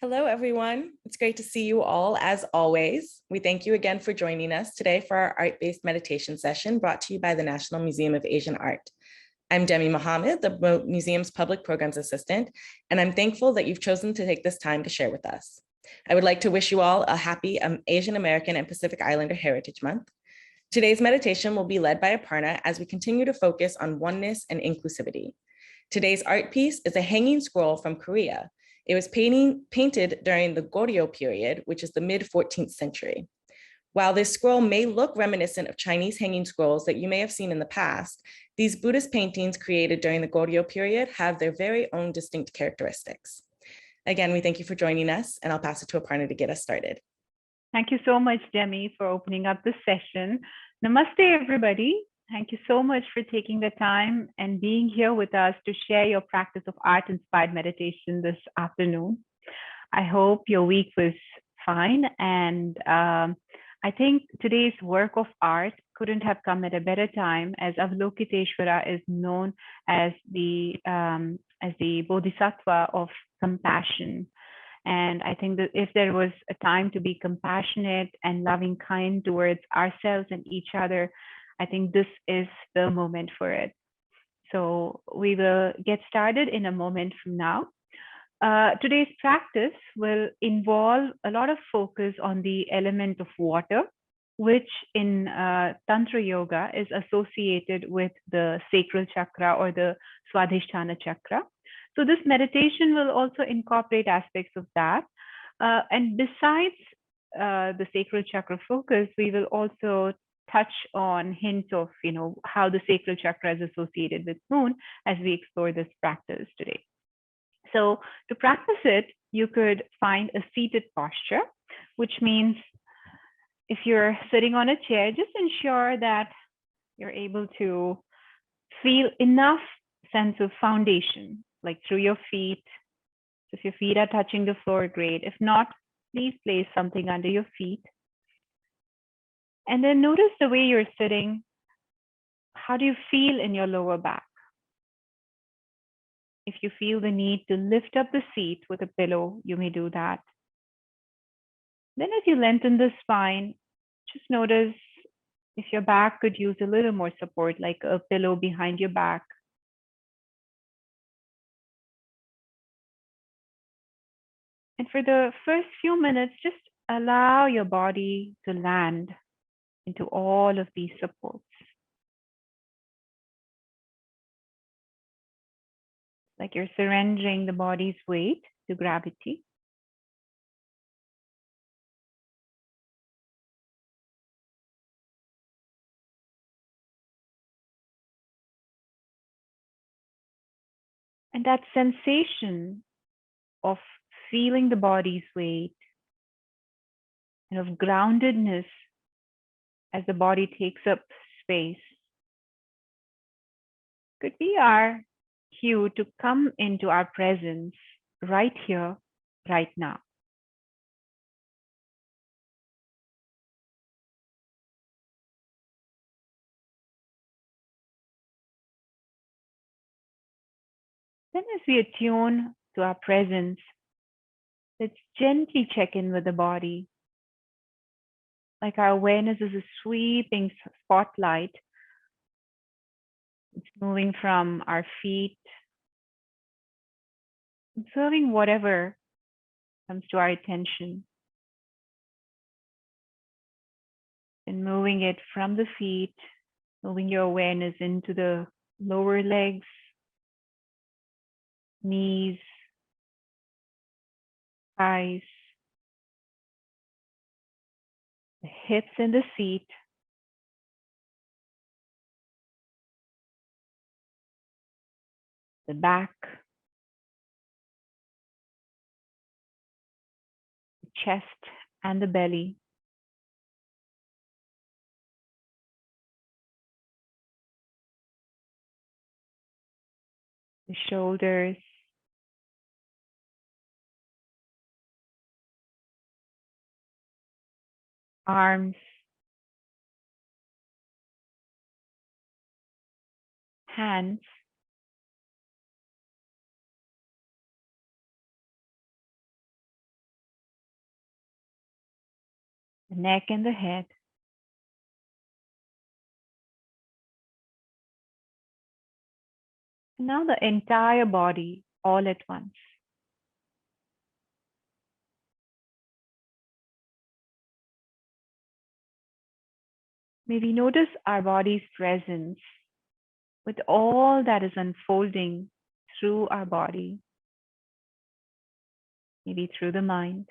Hello, everyone. It's great to see you all as always. We thank you again for joining us today for our art-based meditation session brought to you by the National Museum of Asian Art. I'm Demi Mohammed, the museum's public programs assistant, and I'm thankful that you've chosen to take this time to share with us. I would like to wish you all a happy Asian American and Pacific Islander Heritage Month. Today's meditation will be led by Aparna as we continue to focus on oneness and inclusivity. Today's art piece is a hanging scroll from Korea. It was painted during the Goryeo period, which is the mid-14th century. While this scroll may look reminiscent of Chinese hanging scrolls that you may have seen in the past, these Buddhist paintings created during the Goryeo period have their very own distinct characteristics. Again, we thank you for joining us, and I'll pass it to Aparna to get us started. Thank you so much, Demi, for opening up this session. Namaste, everybody. Thank you so much for taking the time and being here with us to share your practice of art-inspired meditation this afternoon. I hope your week was fine. And I think today's work of art couldn't have come at a better time, as Avalokitesvara is known as the bodhisattva of compassion. And I think that if there was a time to be compassionate and loving kind towards ourselves and each other, I think this is the moment for it. So we will get started in a moment from now. Today's practice will involve a lot of focus on the element of water, which in Tantra Yoga is associated with the sacral chakra or the Swadhisthana chakra. So this meditation will also incorporate aspects of that. And besides the sacral chakra focus, we will also touch on hints of, how the sacral chakra is associated with moon as we explore this practice today. So to practice it, you could find a seated posture, which means if you're sitting on a chair, just ensure that you're able to feel enough sense of foundation, like through your feet. So if your feet are touching the floor, great. If not, please place something under your feet. And then notice the way you're sitting. How do you feel in your lower back? If you feel the need to lift up the seat with a pillow, you may do that. Then as you lengthen the spine, just notice if your back could use a little more support, like a pillow behind your back. And for the first few minutes, just allow your body to land into all of these supports. Like you're surrendering the body's weight to gravity. And that sensation of feeling the body's weight and of groundedness as the body takes up space could be our cue to come into our presence right here, right now. Then as we attune to our presence, let's gently check in with the body. Like our awareness is a sweeping spotlight. It's moving from our feet, observing whatever comes to our attention, and moving it from the feet, moving your awareness into the lower legs, knees, thighs, the hips and the seat. The back, the chest and the belly. The shoulders, arms, hands, the neck and the head. And now the entire body all at once. Maybe notice our body's presence with all that is unfolding through our body, maybe through the mind.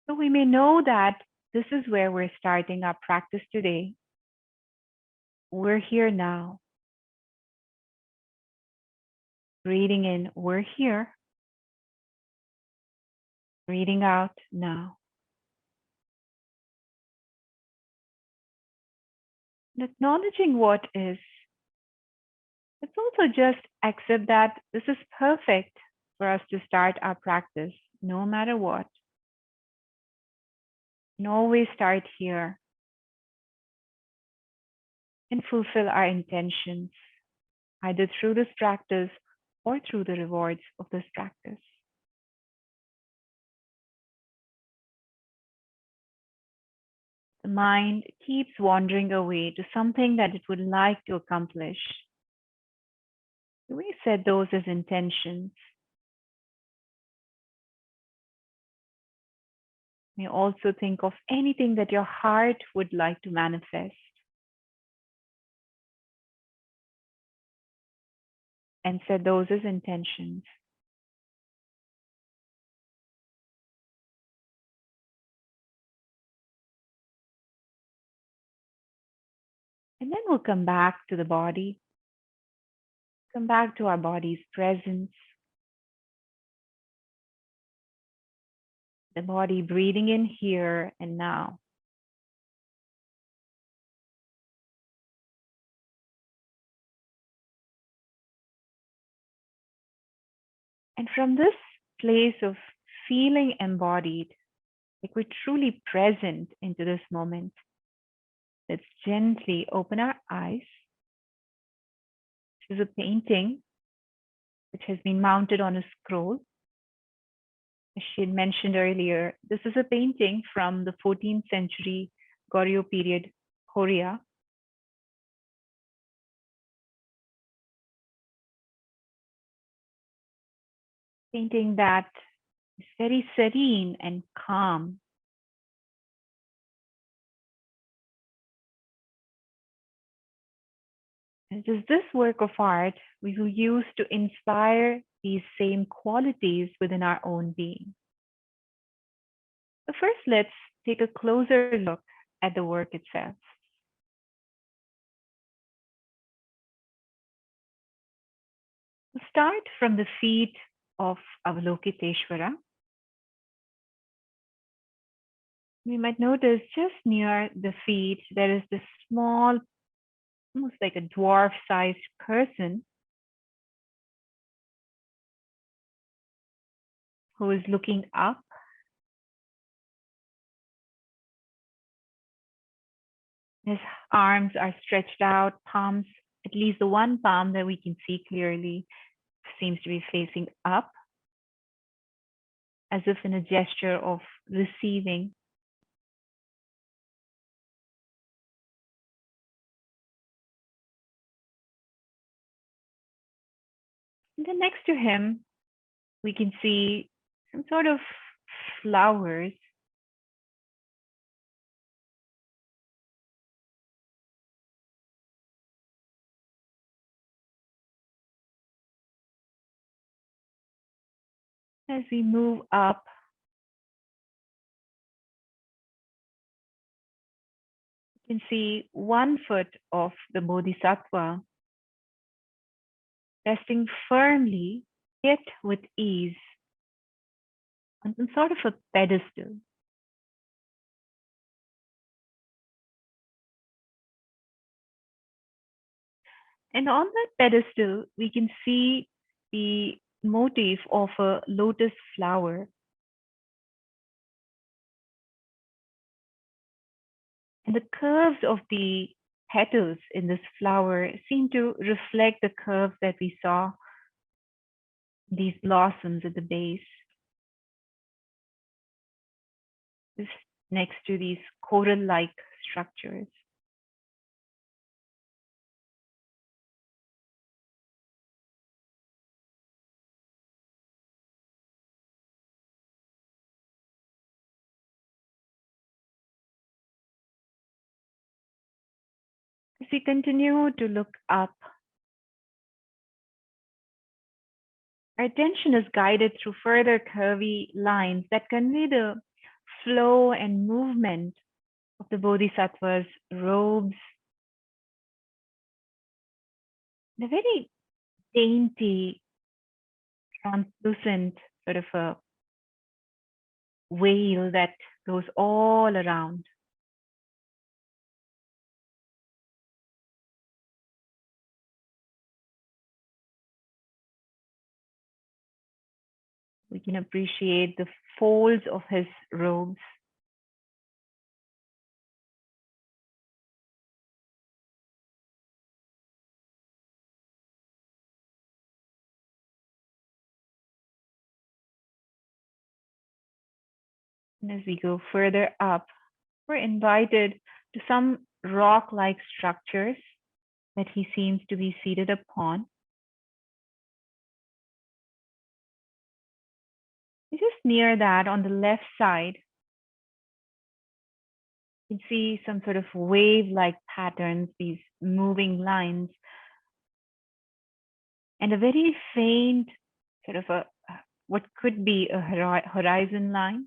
So we may know that this is where we're starting our practice today. We're here now. Breathing in, we're here. Breathing out now. And acknowledging what is. Let's also just accept that this is perfect for us to start our practice, no matter what. And always start here and fulfill our intentions, either through this practice or through the rewards of this practice. The mind keeps wandering away to something that it would like to accomplish. We set those as intentions. You may also think of anything that your heart would like to manifest. And set those as intentions. And then we'll come back to the body, come back to our body's presence, the body breathing in here and now. And from this place of feeling embodied, like we're truly present into this moment, let's gently open our eyes. This is a painting which has been mounted on a scroll. As she had mentioned earlier, this is a painting from the 14th century Goryeo period Korea. Painting that is very serene and calm. And it is this work of art we will use to inspire these same qualities within our own being. So first, let's take a closer look at the work itself. We'll start from the feet of Avalokitesvara. We might notice just near the feet, there is this small, almost like a dwarf-sized person who is looking up. His arms are stretched out, palms, at least the one palm that we can see clearly, seems to be facing up, as if in a gesture of receiving. And then next to him, we can see some sort of flowers. As we move up, you can see one foot of the Bodhisattva resting firmly, yet with ease, on some sort of a pedestal. And on that pedestal, we can see the motif of a lotus flower. And the curves of the petals in this flower seem to reflect the curves that we saw, these blossoms at the base. just next to these coral-like structures. As we continue to look up, our attention is guided through further curvy lines that convey the flow and movement of the Bodhisattva's robes, the very dainty, translucent sort of a veil that goes all around. We can appreciate the folds of his robes. And as we go further up, we're invited to some rock-like structures that he seems to be seated upon. Just near that, on the left side, you can see some sort of wave-like patterns, these moving lines, and a very faint sort of what could be a horizon line.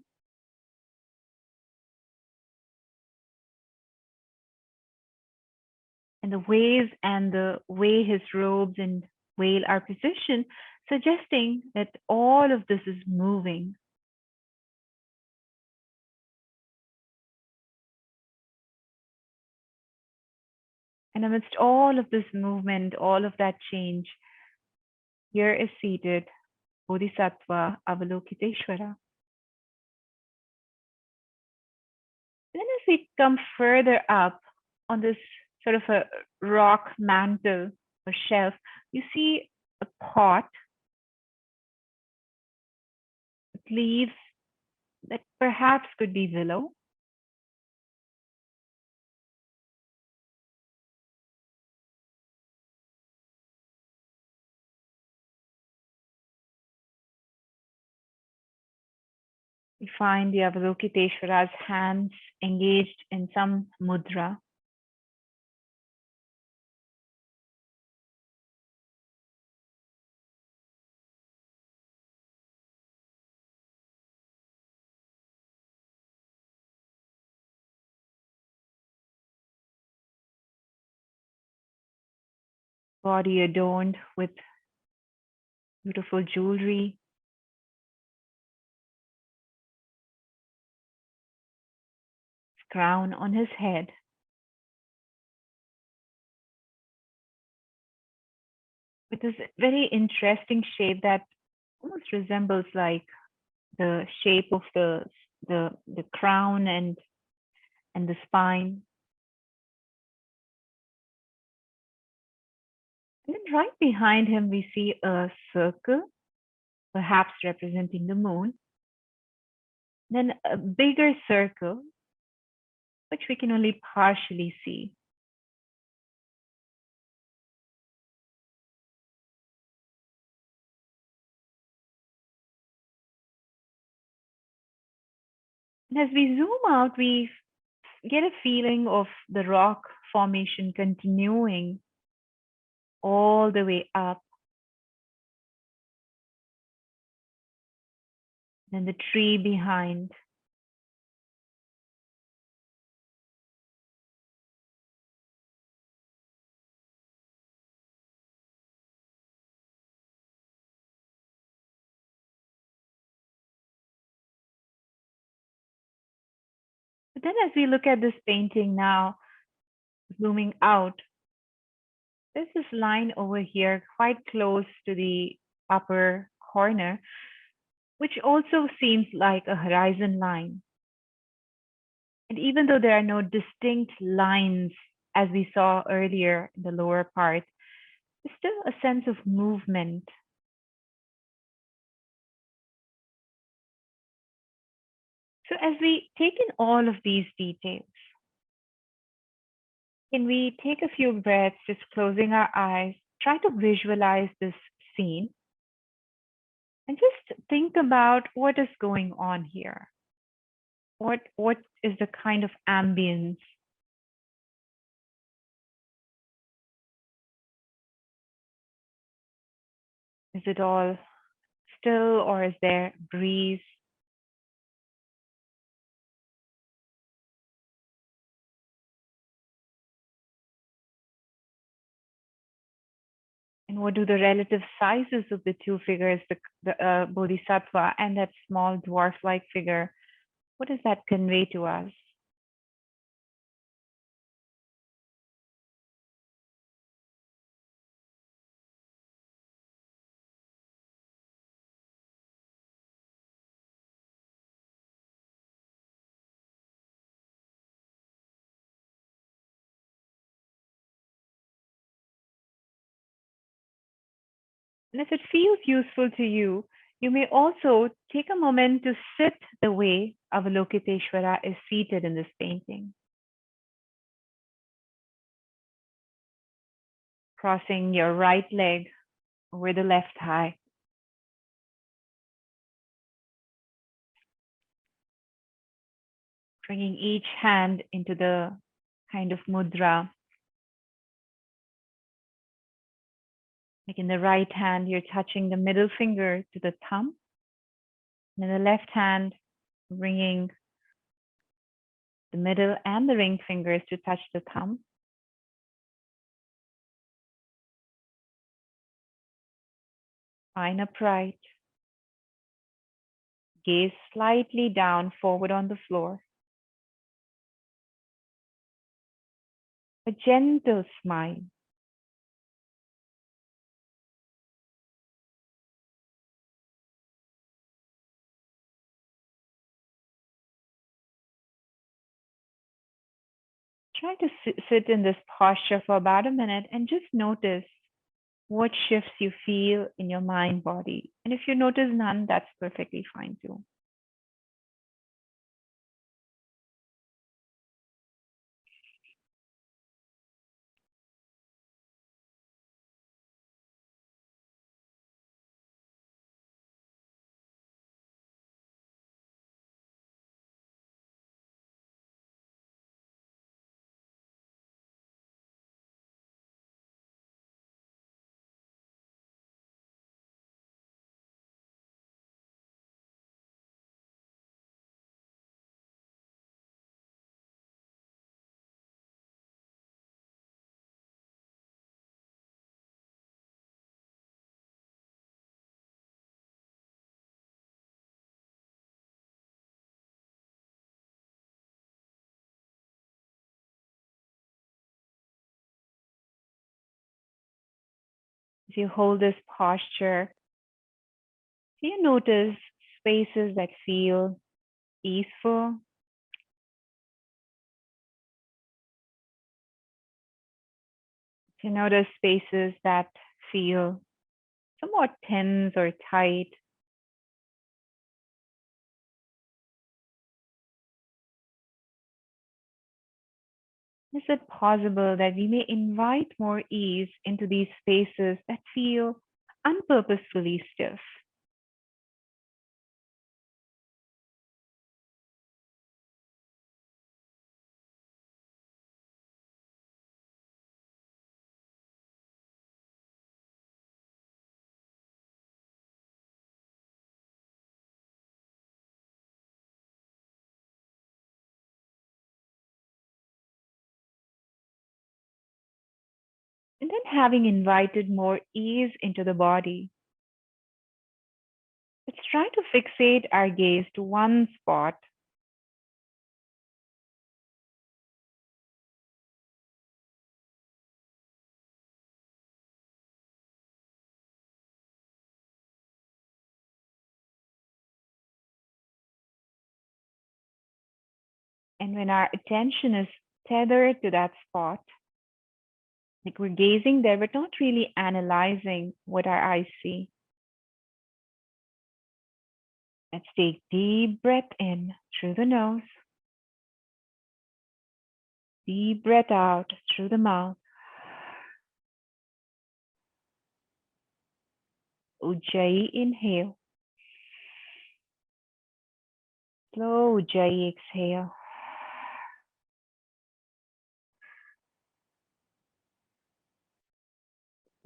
And the waves and the way his robes and veil are positioned, suggesting that all of this is moving. And amidst all of this movement, all of that change, here is seated Bodhisattva Avalokitesvara. Then as we come further up on this sort of a rock mantle or shelf, you see a pot with leaves that perhaps could be willow. We find the Avalokitesvara's hands engaged in some mudra. Body adorned with beautiful jewelry. Crown on his head. With this very interesting shape that almost resembles like the shape of the crown and the spine. And then right behind him, we see a circle, perhaps representing the moon. Then a bigger circle, which we can only partially see. And as we zoom out, we get a feeling of the rock formation continuing all the way up. And the tree behind. But then as we look at this painting now, zooming out, there's this line over here quite close to the upper corner, which also seems like a horizon line. And even though there are no distinct lines, as we saw earlier in the lower part, there's still a sense of movement. So as we take in all of these details, can we take a few breaths, just closing our eyes, try to visualize this scene, and just think about what is going on here. What is the kind of ambience? Is it all still, or is there breeze? And what do the relative sizes of the two figures, the Bodhisattva and that small dwarf-like figure, what does that convey to us? And if it feels useful to you, you may also take a moment to sit the way Avalokitesvara is seated in this painting. Crossing your right leg over the left thigh. Bringing each hand into the kind of mudra. Like in the right hand, you're touching the middle finger to the thumb. And in the left hand, bringing the middle and the ring fingers to touch the thumb. Spine upright. Gaze slightly down, forward on the floor. A gentle smile. Try to sit in this posture for about a minute and just notice what shifts you feel in your mind, body. And if you notice none, that's perfectly fine too. As you hold this posture, do you notice spaces that feel easeful? Do you notice spaces that feel somewhat tense or tight? Is it possible that we may invite more ease into these spaces that feel unpurposefully stiff? And then, having invited more ease into the body, let's try to fixate our gaze to one spot. And when our attention is tethered to that spot, like we're gazing there, but not really analyzing what our eyes see. Let's take deep breath in through the nose. Deep breath out through the mouth. Ujjayi inhale. Slow Ujjayi exhale.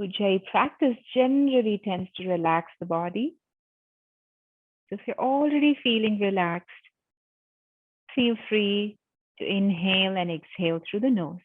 Ujjayi practice generally tends to relax the body. So if you're already feeling relaxed, feel free to inhale and exhale through the nose.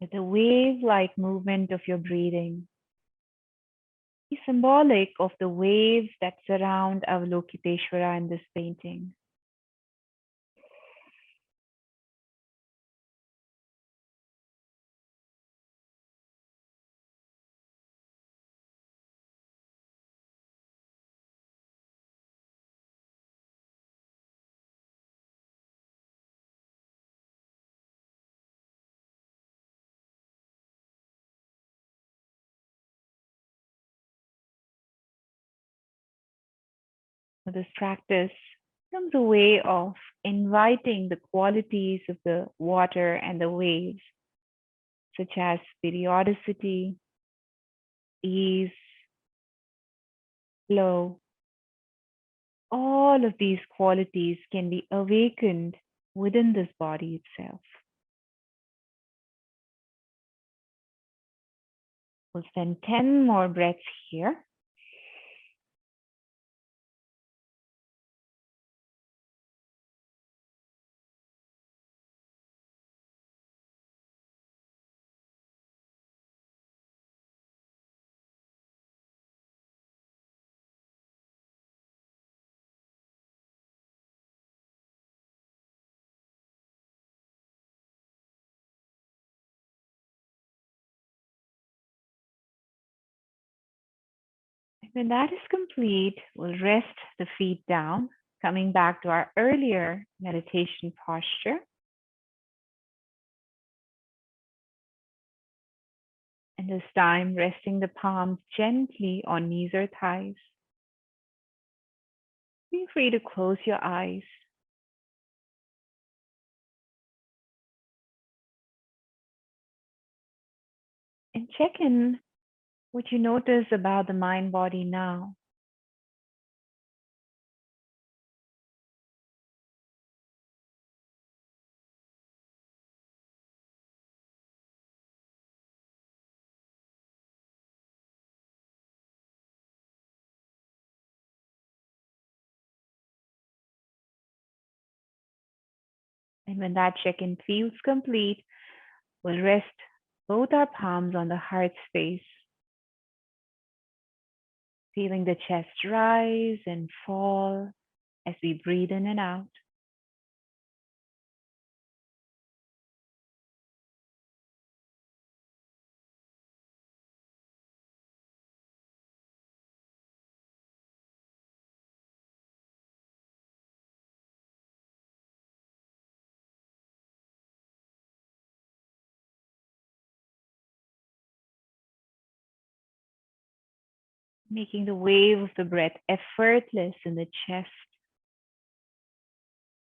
With the wave-like movement of your breathing, be symbolic of the waves that surround Avalokitesvara in this painting. So this practice becomes a way of inviting the qualities of the water and the waves, such as periodicity, ease, flow. All of these qualities can be awakened within this body itself. We'll spend 10 more breaths here. When that is complete, we'll rest the feet down, coming back to our earlier meditation posture. And this time, resting the palms gently on knees or thighs. Feel free to close your eyes. And check in what you notice about the mind body now. And when that check-in feels complete, we'll rest both our palms on the heart space, feeling the chest rise and fall as we breathe in and out. Making the wave of the breath effortless in the chest.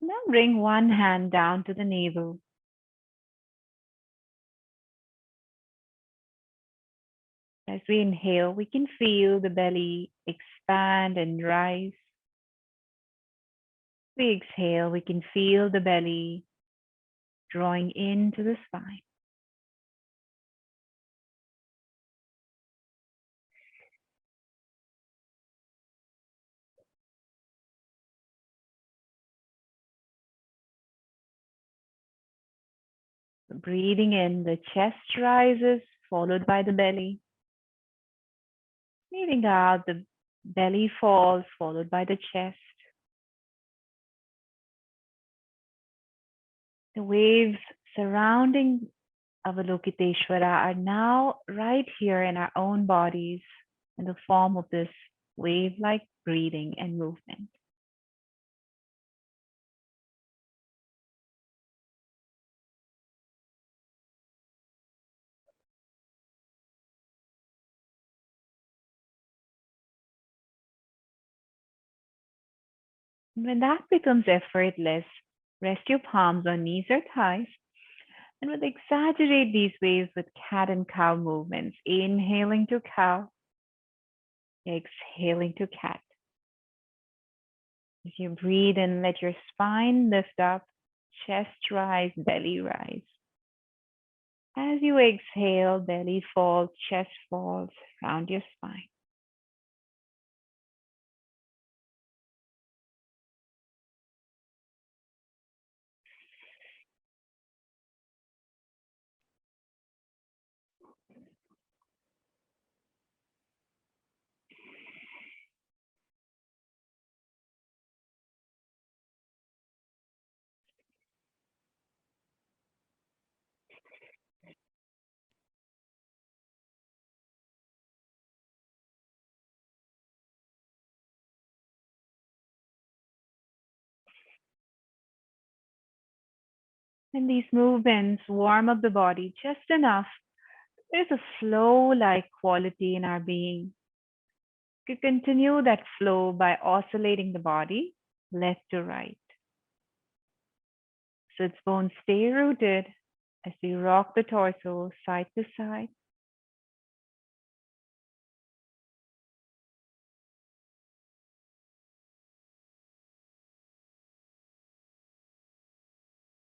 Now bring one hand down to the navel. As we inhale, we can feel the belly expand and rise. We exhale, we can feel the belly drawing into the spine. Breathing in, the chest rises, followed by the belly. Breathing out, the belly falls, followed by the chest. The waves surrounding Avalokitesvara are now right here in our own bodies in the form of this wave-like breathing and movement. And when that becomes effortless, rest your palms on knees or thighs and we'll exaggerate these waves with cat and cow movements. Inhaling to cow, exhaling to cat. As you breathe in, let your spine lift up, chest rise, belly rise. As you exhale, belly falls, chest falls around your spine. And these movements warm up the body just enough. There's a flow-like quality in our being. You can continue that flow by oscillating the body left to right. So its bones stay rooted as we rock the torso side to side.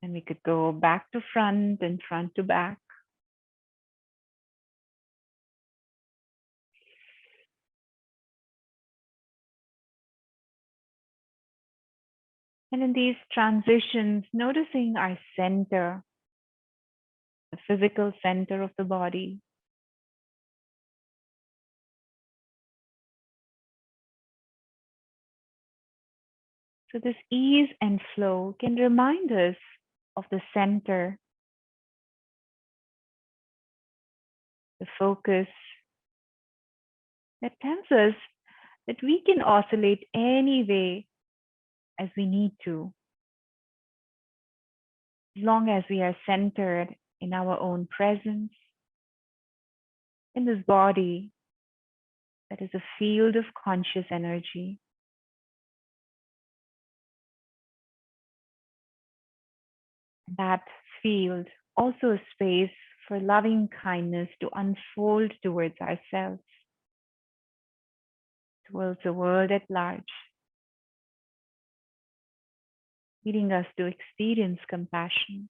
And we could go back to front and front to back. And in these transitions, noticing our center, the physical center of the body. So this ease and flow can remind us of the center, the focus that tells us that we can oscillate any way as we need to, as long as we are centered in our own presence, in this body that is a field of conscious energy. That field also a space for loving kindness to unfold towards ourselves, towards the world at large, leading us to experience compassion.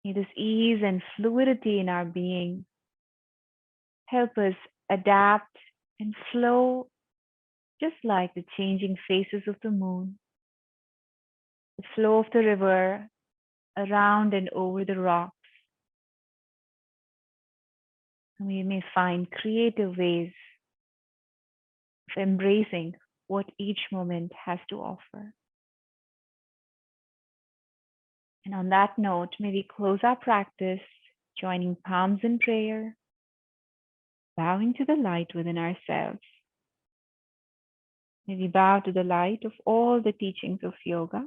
May this ease and fluidity in our being help us adapt and flow just like the changing phases of the moon, the flow of the river around and over the rocks. And we may find creative ways of embracing what each moment has to offer. And on that note, may we close our practice, joining palms in prayer, bowing to the light within ourselves. May we bow to the light of all the teachings of yoga.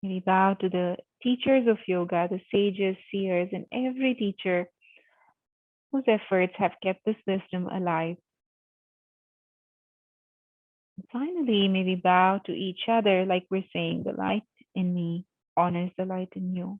May we bow to the teachers of yoga, the sages, seers, and every teacher whose efforts have kept this wisdom alive. Finally, maybe bow to each other, like we're saying, the light in me honors the light in you.